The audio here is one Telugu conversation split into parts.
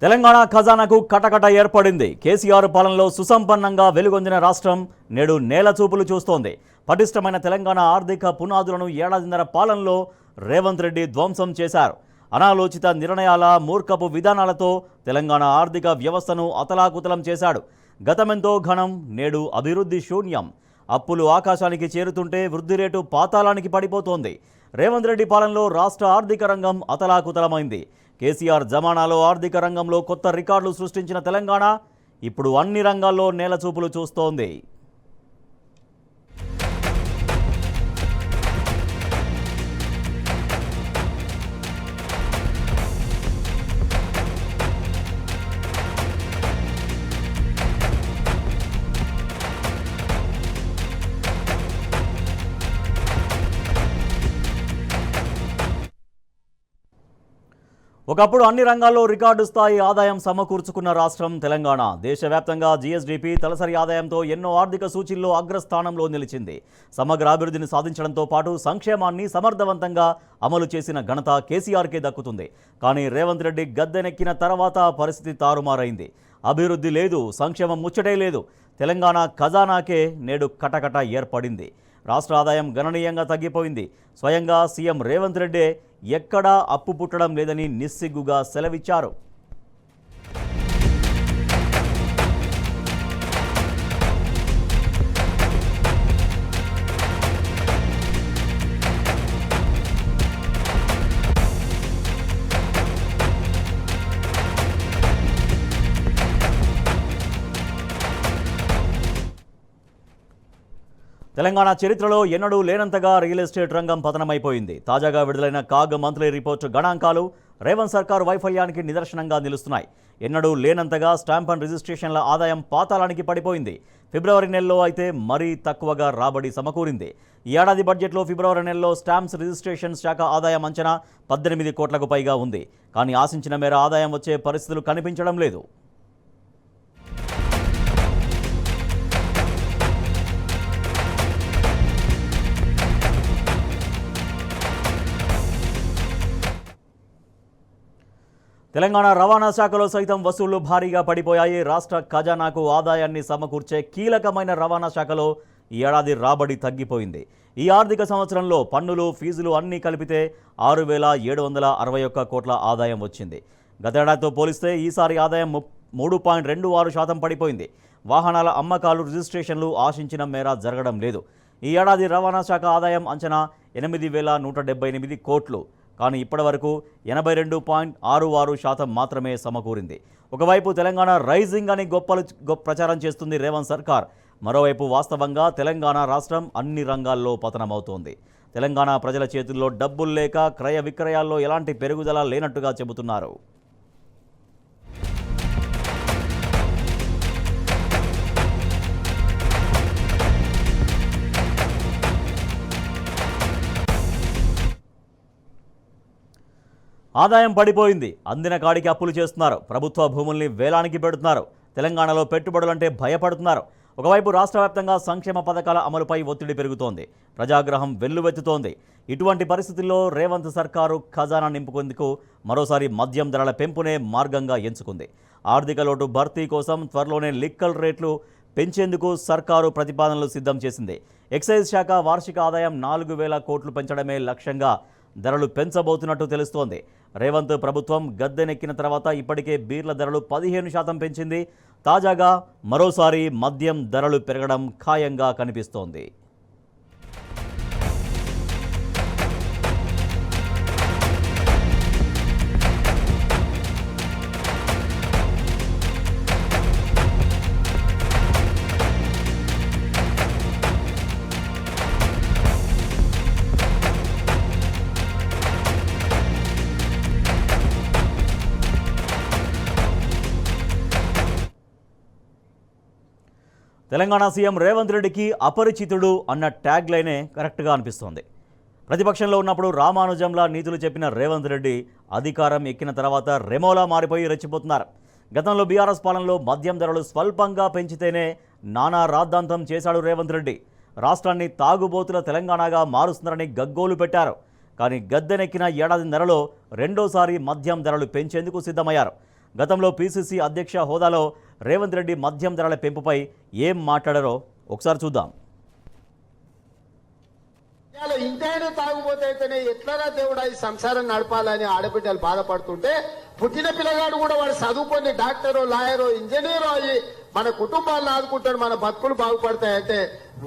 తెలంగాణ ఖజానాకు కటకట ఏర్పడింది. కేసీఆర్ పాలనలో సుసంపన్నంగా వెలుగొందిన రాష్ట్రం నేడు నేలచూపులు చూస్తోంది. పటిష్టమైన తెలంగాణ ఆర్థిక పునాదులను ఏడాదిన్నర పాలనలో రేవంత్ రెడ్డి ధ్వంసం చేశారు. అనాలోచిత నిర్ణయాల, మూర్ఖపు విధానాలతో తెలంగాణ ఆర్థిక వ్యవస్థను అతలాకుతలం చేశాడు. గతమెంతో ఘనం, నేడు అభివృద్ధి శూన్యం. అప్పులు ఆకాశానికి చేరుతుంటే వృద్ధి రేటు పాతాళానికి పడిపోతోంది. రేవంత్ రెడ్డి పాలనలో రాష్ట్ర ఆర్థిక రంగం అతలాకుతలమైంది. కేసీఆర్ జమానాలో ఆర్థిక రంగంలో కొత్త రికార్డులు సృష్టించిన తెలంగాణ ఇప్పుడు అన్ని రంగాల్లో నేలచూపులు చూస్తోంది. ఒకప్పుడు అన్ని రంగాల్లో రికార్డు స్థాయి ఆదాయం సమకూర్చుకున్న రాష్ట్రం తెలంగాణ. దేశవ్యాప్తంగా జీఎస్డీపీ తలసరి ఆదాయంతో ఎన్నో ఆర్థిక సూచీల్లో అగ్రస్థానంలో నిలిచింది. సమగ్ర అభివృద్ధిని సాధించడంతో పాటు సంక్షేమాన్ని సమర్థవంతంగా అమలు చేసిన ఘనత కేసీఆర్కే దక్కుతుంది. కానీ రేవంత్ రెడ్డి గద్దెనెక్కిన తర్వాత పరిస్థితి తారుమారైంది. అభివృద్ధి లేదు, సంక్షేమం ముచ్చటే లేదు. తెలంగాణ ఖజానాకే నేడు కటకట ఏర్పడింది. రాష్ట్ర ఆదాయం గణనీయంగా తగ్గిపోయింది. స్వయంగా సీఎం రేవంత్ రెడ్డే ఎక్కడా అప్పు పుట్టడం లేదని నిస్సిగ్గుగా సెలవిచ్చారు. తెలంగాణ చరిత్రలో ఎన్నడూ లేనంతగా రియల్ ఎస్టేట్ రంగం పతనమైపోయింది. తాజాగా విడుదలైన కాగ్ మంత్లీ రిపోర్టు గణాంకాలు రేవంత్ సర్కారు వైఫల్యానికి నిదర్శనంగా నిలుస్తున్నాయి. ఎన్నడూ లేనంతగా స్టాంప్ అండ్ రిజిస్ట్రేషన్ల ఆదాయం పాతాళానికి పడిపోయింది. ఫిబ్రవరి నెలలో అయితే మరీ తక్కువగా రాబడి సమకూరింది. ఈ ఏడాది బడ్జెట్లో ఫిబ్రవరి నెలలో స్టాంప్స్ రిజిస్ట్రేషన్ శాఖ ఆదాయం అంచనా 18 కోట్లకు పైగా ఉంది. కానీ ఆశించిన మేర ఆదాయం వచ్చే పరిస్థితులు కనిపించడం లేదు. తెలంగాణ రవాణా శాఖలో సైతం వసూళ్లు భారీగా పడిపోయాయి. రాష్ట్ర ఖజానాకు ఆదాయాన్ని సమకూర్చే కీలకమైన రవాణా శాఖలో ఈ ఏడాది రాబడి తగ్గిపోయింది. ఈ ఆర్థిక సంవత్సరంలో పన్నులు, ఫీజులు అన్నీ కలిపితే 6,761 కోట్ల ఆదాయం వచ్చింది. గతేడాదితో పోలిస్తే ఈసారి ఆదాయం 3.26% పడిపోయింది. వాహనాల అమ్మకాలు, రిజిస్ట్రేషన్లు ఆశించిన మేర జరగడం లేదు. ఈ ఏడాది రవాణా శాఖ ఆదాయం అంచనా 8,178 కోట్లు. కానీ ఇప్పటివరకు 82.66% మాత్రమే సమకూరింది. ఒకవైపు తెలంగాణ రైజింగ్ అని ప్రచారం చేస్తుంది రేవంత్ సర్కార్. మరోవైపు వాస్తవంగా తెలంగాణ రాష్ట్రం అన్ని రంగాల్లో పతనమవుతోంది. తెలంగాణ ప్రజల చేతుల్లో డబ్బులు లేక క్రయ విక్రయాల్లో ఎలాంటి పెరుగుదల లేనట్టుగా చెబుతున్నారు. ఆదాయం పడిపోయింది. అందిన కాడికి అప్పులు చేస్తున్నారు. ప్రభుత్వ భూముల్ని వేలానికి పెడుతున్నారు. తెలంగాణలో పెట్టుబడులంటే భయపడుతున్నారు. ఒకవైపు రాష్ట్ర వ్యాప్తంగా సంక్షేమ పథకాల అమలుపై ఒత్తిడి పెరుగుతోంది. ప్రజాగ్రహం వెల్లువెత్తుతోంది. ఇటువంటి పరిస్థితుల్లో రేవంత్ సర్కారు ఖజానా నింపుకుందుకు మరోసారి మద్యం ధరల పెంపునే మార్గంగా ఎంచుకుంది. ఆర్థిక లోటు భర్తీ కోసం త్వరలోనే లిక్కర్ రేట్లు పెంచేందుకు సర్కారు ప్రతిపాదనలు సిద్ధం చేసింది. ఎక్సైజ్ శాఖ వార్షిక ఆదాయం 4,000 కోట్లు పెంచడమే లక్ష్యంగా ధరలు పెంచబోతున్నట్టు తెలుస్తోంది. రేవంత్ ప్రభుత్వం గద్దెనెక్కిన తర్వాత ఇప్పటికే బీర్ల ధరలు 15% పెంచింది. తాజాగా మరోసారి మద్యం ధరలు పెరగడం ఖాయంగా కనిపిస్తోంది. తెలంగాణ సీఎం రేవంత్ రెడ్డికి అపరిచితుడు అన్న ట్యాగ్ లైనే కరెక్ట్గా అనిపిస్తోంది. ప్రతిపక్షంలో ఉన్నప్పుడు రామానుజంలా నీతులు చెప్పిన రేవంత్ రెడ్డి అధికారం ఎక్కిన తర్వాత రెమోలా మారిపోయి రెచ్చిపోతున్నారు. గతంలో బీఆర్ఎస్ పాలనలో మద్యం ధరలు స్వల్పంగా పెంచితేనే నానా రాద్ధాంతం చేశాడు రేవంత్ రెడ్డి. రాష్ట్రాన్ని తాగుబోతుల తెలంగాణగా మారుస్తున్నారని గగ్గోలు పెట్టారు. కానీ గద్దెనెక్కిన ఏడాదిన్నరలో రెండోసారి మద్యం ధరలు పెంచేందుకు సిద్ధమయ్యారు. గతంలో పీసీసీ అధ్యక్ష హోదాలో రేవంత్ రెడ్డి మద్యం ధరల పెంపుపై ఏం మాట్లాడారో ఒకసారి చూద్దాం. ఇంటైనా తాగుబోతే అయితేనే ఎట్లరా దేవుడా ఈ సంసారం నడపాలని ఆడబిడ్డలు బాధపడుతుంటే పుట్టిన పిల్లగాడు కూడా వాడు చదువుకొని డాక్టరో లాయరో ఇంజనీరో అయ్యి మన కుటుంబాలను ఆదుకుంటాడు, మన బతుకులు బాగుపడతాయంటే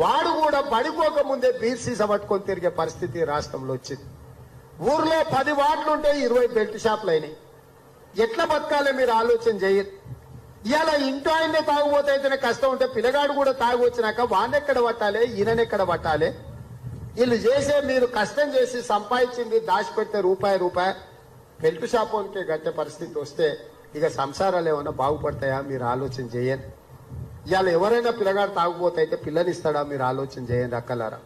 వాడు కూడా పడిపోక ముందే బీసీస పట్టుకొని తిరిగే పరిస్థితి రాష్ట్రంలో వచ్చింది. ఊర్లో 10 వార్డులు ఉంటే 20 బెల్ట్ షాపులు అయినాయి. ఎట్లా బతకాలి మీరు ఆలోచన చేయరు. ఇవాళ ఇంట్లో ఆయనే తాగుబోతే అయితేనే కష్టం ఉంటే పిల్లగాడు కూడా తాగి వచ్చినాక వాడినెక్కడ పట్టాలి, ఈయనెక్కడ పట్టాలి? వీళ్ళు చేసే మీరు కష్టం చేసి సంపాదించింది దాచిపెడితే రూపాయి బెల్ట్ షాప్ వాళ్ళకి గట్టే పరిస్థితి వస్తే ఇక సంసారాలు ఏమైనా బాగుపడతాయా? మీరు ఆలోచన చేయండి. ఇవాళ ఎవరైనా పిల్లగాడు తాగుబోతే అయితే పిల్లనిస్తాడా? మీరు ఆలోచన చేయండి అక్కలారా.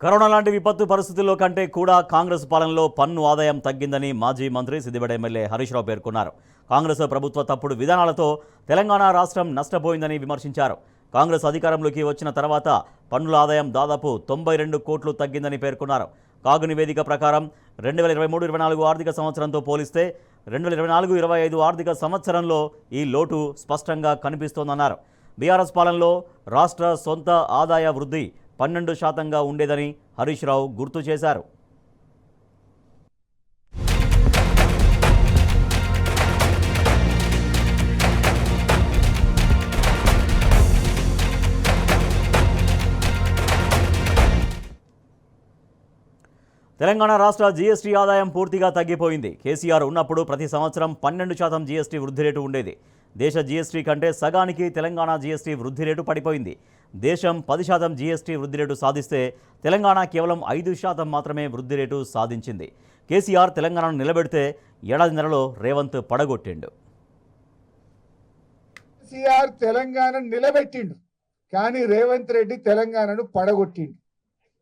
కరోనా లాంటి విపత్తు పరిస్థితుల్లో కంటే కూడా కాంగ్రెస్ పాలనలో పన్ను ఆదాయం తగ్గిందని మాజీ మంత్రి సిద్దిపేట ఎమ్మెల్యే హరీష్ రావు పేర్కొన్నారు. కాంగ్రెస్ ప్రభుత్వ తప్పుడు విధానాలతో తెలంగాణ రాష్ట్రం నష్టపోయిందని విమర్శించారు. కాంగ్రెస్ అధికారంలోకి వచ్చిన తర్వాత పన్నుల ఆదాయం దాదాపు 92 కోట్లు తగ్గిందని పేర్కొన్నారు. కాగు నివేదిక ప్రకారం 2023-24 ఆర్థిక సంవత్సరంతో పోలిస్తే 2024-25 ఆర్థిక సంవత్సరంలో ఈ లోటు స్పష్టంగా కనిపిస్తోందన్నారు. బీఆర్ఎస్ పాలనలో రాష్ట్ర సొంత ఆదాయ వృద్ధి 12% ఉండేదని హరీష్ రావు గుర్తు చేశారు. తెలంగాణ రాష్ట్ర జీఎస్టీ ఆదాయం పూర్తిగా తగ్గిపోయింది. కేసీఆర్ ఉన్నప్పుడు ప్రతి సంవత్సరం 12% జీఎస్టీ వృద్ధి రేటు ఉండేది. దేశ జీఎస్టీ కంటే సగానికి తెలంగాణ జీఎస్టీ వృద్ధి రేటు పడిపోయింది. దేశం 10% జీఎస్టీ వృద్ధి రేటు సాధిస్తే తెలంగాణ కేవలం 5% మాత్రమే వృద్ధి రేటు సాధించింది. కేసీఆర్ తెలంగాణను నిలబెడితే ఏడాదిన్నరలో రేవంత్ పడగొట్టిండు. కేసీఆర్ తెలంగాణను నిలబెట్టిండు, కానీ రేవంత్ రెడ్డి తెలంగాణను పడగొట్టిండు.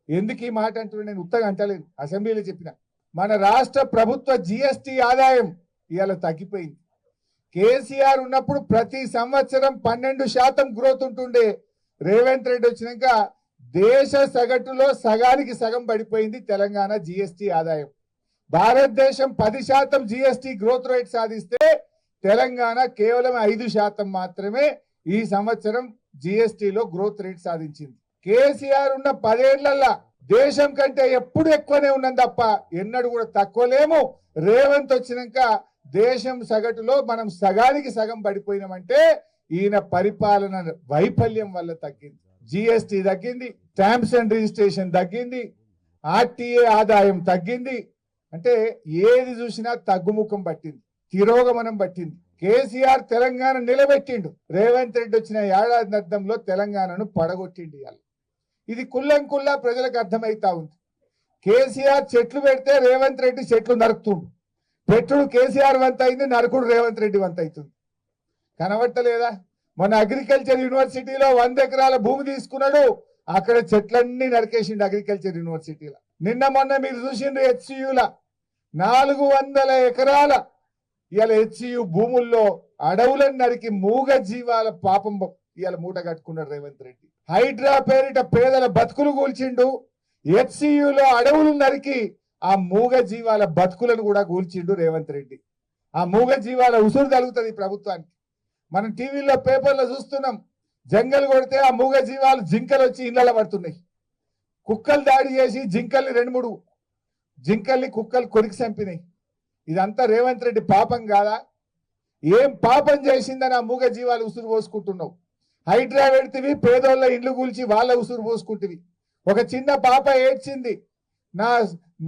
ఎందుకు ఈ మాట అంటున్నా? నేను ఉత్తగా అంటలేను, అసెంబ్లీలో చెప్పిన. మన రాష్ట్ర ప్రభుత్వ జీఎస్టీ ఆదాయం ఇవాళ తగ్గిపోయింది. కేసీఆర్ ఉన్నప్పుడు ప్రతి సంవత్సరం 12% గ్రోత్ ఉంటుండే. రేవంత్ రెడ్డి వచ్చినాక దేశ సగటులో సగానికి సగం పడిపోయింది తెలంగాణ జీఎస్టీ ఆదాయం. భారతదేశం 10% జీఎస్టీ గ్రోత్ రేట్ సాధిస్తే తెలంగాణ కేవలం 5% మాత్రమే ఈ సంవత్సరం జీఎస్టీలో గ్రోత్ రేట్ సాధించింది. కేసీఆర్ ఉన్న 10 ఏళ్లలో దేశం కంటే ఎప్పుడు ఎక్కువనే ఉన్నాం తప్ప ఎన్నడూ కూడా తక్కువలేము. రేవంత్ వచ్చినాక దేశం సగటులో మనం సగానికి సగం పడిపోయినామంటే ఈయన పరిపాలన వైఫల్యం వల్ల తగ్గింది. జిఎస్టీ తగ్గింది, స్టాంప్స్ అండ్ రిజిస్ట్రేషన్ తగ్గింది, ఆర్టీఏ ఆదాయం తగ్గింది. అంటే ఏది చూసినా తగ్గుముఖం పట్టింది, తిరోగమనం పట్టింది. కేసీఆర్ తెలంగాణ నిలబెట్టిండు, రేవంత్ రెడ్డి వచ్చిన ఏడాది అర్థంలో తెలంగాణను పడగొట్టిండు. ఇవాళ ఇది కుల్లంకుల్లా ప్రజలకు అర్థమైతా ఉంది. కేసీఆర్ చెట్లు పెడితే రేవంత్ రెడ్డి చెట్లు నరుకుతుండు. పెట్టుడు కేసీఆర్ వంత అయింది, నరకుడు రేవంత్ రెడ్డి వంత అవుతుంది. కనబట్టలేదా? మన అగ్రికల్చర్ యూనివర్సిటీలో 100 ఎకరాల భూమి తీసుకున్నాడు, అక్కడ చెట్లన్నీ నరికేసిండు అగ్రికల్చర్ యూనివర్సిటీలో. నిన్న మొన్న మీరు చూసిండ్రు హెచ్సియుల 400 ఎకరాల ఇవాళ హెచ్సియు భూముల్లో అడవులను నరికి మూగ జీవాల పాపం ఇవాళ మూట కట్టుకున్నాడు రేవంత్ రెడ్డి. హైడ్రా పేరిట పేదల బతుకులు కూల్చిండు. హెచ్సియులో అడవులు నరికి ఆ మూగ జీవాల బతుకులను కూడా కూల్చిండు రేవంత్ రెడ్డి. ఆ మూగ జీవాల ఉసురు తగులుతుంది ప్రభుత్వానికి. మనం టీవీలో పేపర్లో చూస్తున్నాం, జంగల్ కొడితే ఆ మూగ జీవాలు జింకలు వచ్చి ఇళ్లలో పడుతున్నాయి. కుక్కలు దాడి చేసి జింకల్ని 2-3 జింకల్ని కుక్కలు కొరికి చంపినాయి. ఇదంతా రేవంత్ రెడ్డి పాపం కాదా? ఏం పాపం చేసిందని ఆ మూగ జీవాలు ఉసురు పోసుకుంటున్నావు? హైడ్రా పెడితివి, పేదోళ్ళ ఇండ్లు కూల్చి వాళ్ళ ఉసురు పోసుకుంటువి. ఒక చిన్న పాప ఏడ్చింది, నా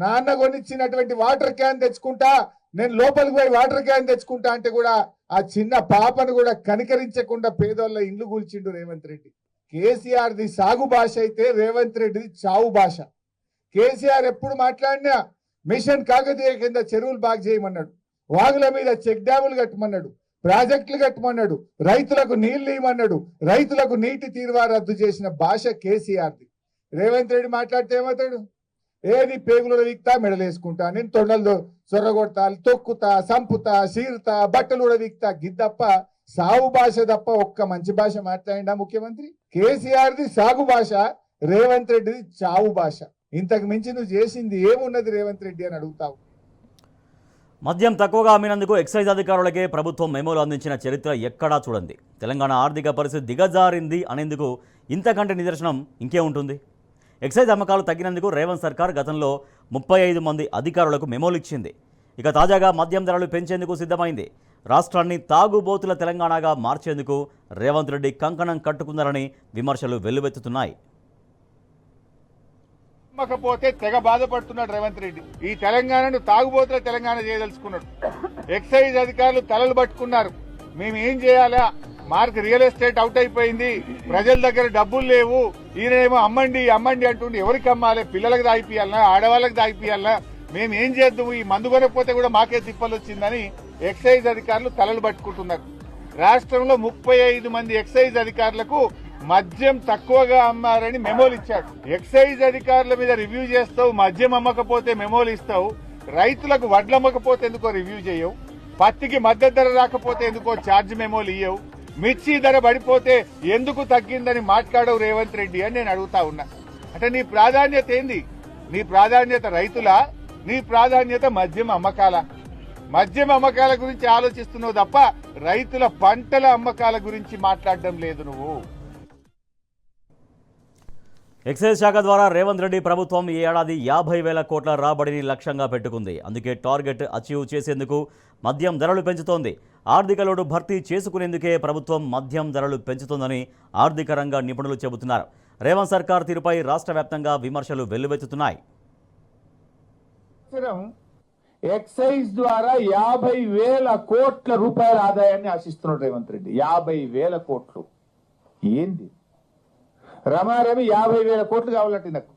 నాన్న కొనిచ్చినటువంటి వాటర్ క్యాన్ తెచ్చుకుంటా, నేను లోపలికి పోయి వాటర్ క్యాన్ తెచ్చుకుంటా అంటే కూడా ఆ చిన్న పాపను కూడా కనికరించకుండా పేదోళ్ళ ఇండ్లు కూల్చిండు రేవంత్ రెడ్డి. కేసీఆర్ది సాగు భాష అయితే రేవంత్ రెడ్డిది చావు భాష. కేసీఆర్ ఎప్పుడు మాట్లాడినా మిషన్ కాకతీయ కింద చెరువులు బాగు చేయమన్నాడు, వాగుల మీద చెక్ డ్యాములు కట్టమన్నాడు, ప్రాజెక్టులు కట్టమన్నాడు, రైతులకు నీళ్లు ఇవ్వమన్నాడు, రైతులకు నీటి తీరువా రద్దు చేసిన భాష కేసీఆర్ది. రేవంత్ రెడ్డి మాట్లాడితే ఏమవుతాడు? ఏది పేగులు వీక్తా, మెడలేసుకుంటా, నేను తొండలు సొర్రగొడతా, తొక్కుతా, సంపుతా, సీరుతా, బట్టలు కూడా వీక్తా, గిద్దప్ప సాగు భాష తప్ప ఒక్క మంచి భాష మాట్లాడిండా ముఖ్యమంత్రి? కేసీఆర్ది సాగు భాష, రేవంత్ రెడ్డిది చావు భాష. ఇంతకు మించి నువ్వు చేసింది ఏమున్నది రేవంత్ రెడ్డి అని అడుగుతావు. మద్యం తక్కువగా అమ్మినందుకు ఎక్సైజ్ అధికారులకే ప్రభుత్వం మెమోలు అందించిన చరిత్ర ఎక్కడా చూడండి. తెలంగాణ ఆర్థిక పరిస్థితి దిగజారింది అనేందుకు ఇంతకంటే నిదర్శనం ఇంకే ఉంటుంది. ఎక్సైజ్ అమ్మకాలు తగ్గినందుకు రేవంత్ సర్కార్ గతంలో 35 మంది అధికారులకు మెమోలు ఇచ్చింది. ఇక తాజాగా మద్యం ధరలు పెంచేందుకు సిద్ధమైంది. రాష్ట్రాన్ని తాగుబోతుల తెలంగాణగా మార్చేందుకు రేవంత్ రెడ్డి కంకణం కట్టుకున్నారని విమర్శలు వెల్లువెత్తుతున్నాయి. అమ్మకపోతే తెగ బాధపడుతున్నాడు రేవంత్ రెడ్డి. ఈ తెలంగాణను తాగుబోతుల తెలంగాణ చేయదలుచుకున్నాడు. ఎక్సైజ్ అధికారులు తలలు పట్టుకున్నారు. మేము ఏం చేయాలా, మార్క్ రియల్ ఎస్టేట్ అవుట్ అయిపోయింది, ప్రజల దగ్గర డబ్బులు లేవు, ఈయనేమో అమ్మండి అమ్మండి అంటుండే. ఎవరికి అమ్మాలి? పిల్లలకు దాగిపియాలనా, ఆడవాళ్ళకి దాగిపియాలనా? మేము ఏం చేద్దాము? ఈ మందు కొనకపోతే కూడా మాకే తిప్పలు వచ్చిందని ఎక్సైజ్ అధికారులు తలలు పట్టుకుంటున్నారు. రాష్ట్రంలో 35 మంది ఎక్సైజ్ అధికారులకు మద్యం తక్కువగా అమ్మారని మెమోలు ఇచ్చాడు. ఎక్సైజ్ అధికారుల మీద రివ్యూ చేస్తావు, మద్యం అమ్మకపోతే మెమోలు ఇస్తావు, రైతులకు వడ్లు అమ్మకపోతే ఎందుకో రివ్యూ చేయవు, పత్తికి మద్దతు ధర రాకపోతే ఎందుకో ఛార్జ్ మెమోలు ఇయ్యవు, మిర్చి ధర పడిపోతే ఎందుకు తగ్గిందని మాట్లాడవు రేవంత్ రెడ్డి అని నేను అడుగుతా ఉన్నా. అంటే నీ ప్రాధాన్యత ఏంది? నీ ప్రాధాన్యత రైతులా? నీ ప్రాధాన్యత మద్యం అమ్మకాల? మద్యం అమ్మకాల గురించి ఆలోచిస్తున్నావు తప్ప రైతుల పంటల అమ్మకాల గురించి మాట్లాడడం లేదు నువ్వు. ఎక్సైజ్ శాఖ ద్వారా రేవంత్ రెడ్డి ప్రభుత్వం ఈ ఏడాది 50,000 కోట్ల రాబడిని లక్ష్యంగా పెట్టుకుంది. అందుకే టార్గెట్ అచీవ్ చేసేందుకు మద్యం ధరలు పెంచుతోంది. ఆర్థిక లోటు భర్తీ చేసుకునేందుకే ప్రభుత్వం మద్యం ధరలు పెంచుతోందని ఆర్థిక రంగ నిపుణులు చెబుతున్నారు. రేవంత్ సర్కార్ తీరుపై రాష్ట్ర వ్యాప్తంగా విమర్శలు వెల్లువెత్తుతున్నాయి. ఎక్సైజ్ ద్వారా 50,000 కోట్ల రూపాయల ఆదాయాన్ని ఆశిస్తున్నాడు రేవంత్ రెడ్డి. 50,000 కోట్లు ఏంది? రమారమి 50,000 కోట్లు కావాలంటే నాకు.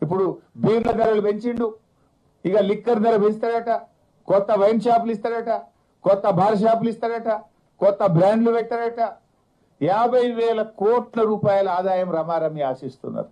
ఇప్పుడు బీర్ల ధరలు పెంచిండు, ఇక లిక్కర్ ధర పెంచుతాడట, కొత్త వైన్ షాపులు ఇస్తాడట, కొత్త బార్ షాపులు ఇస్తాడట, కొత్త బ్రాండ్లు పెట్టాడట. 50,000 కోట్ల రూపాయల ఆదాయం రమారమి ఆశిస్తున్నారు.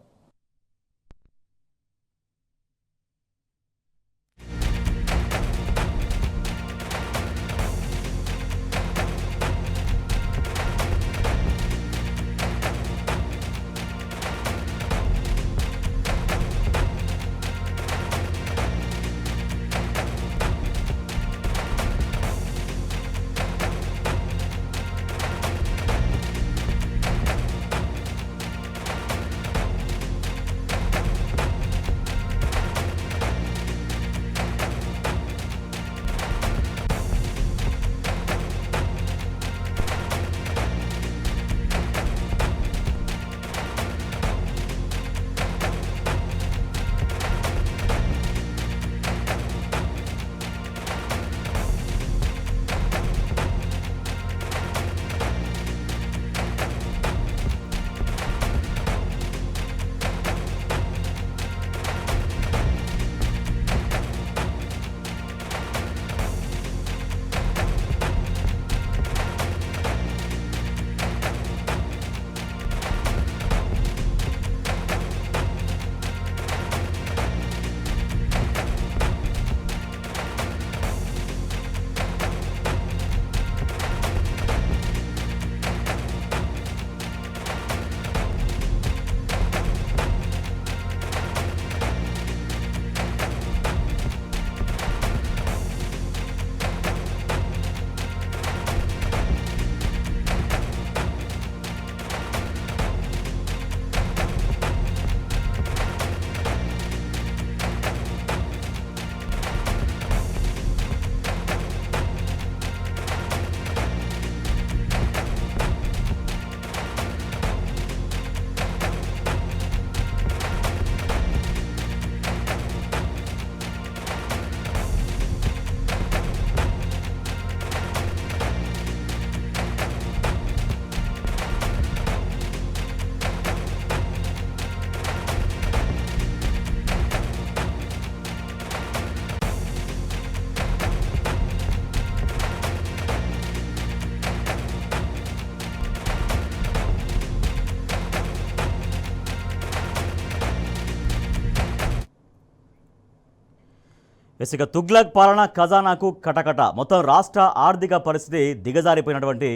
ఇక తుగ్లక్ పాలన ఖజానాకు కటకట. మొత్తం రాష్ట్ర ఆర్థిక పరిస్థితి దిగజారిపోయినటువంటి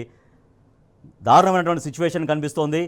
దారుణమైనటువంటి సిచ్యువేషన్ కనిపిస్తోంది.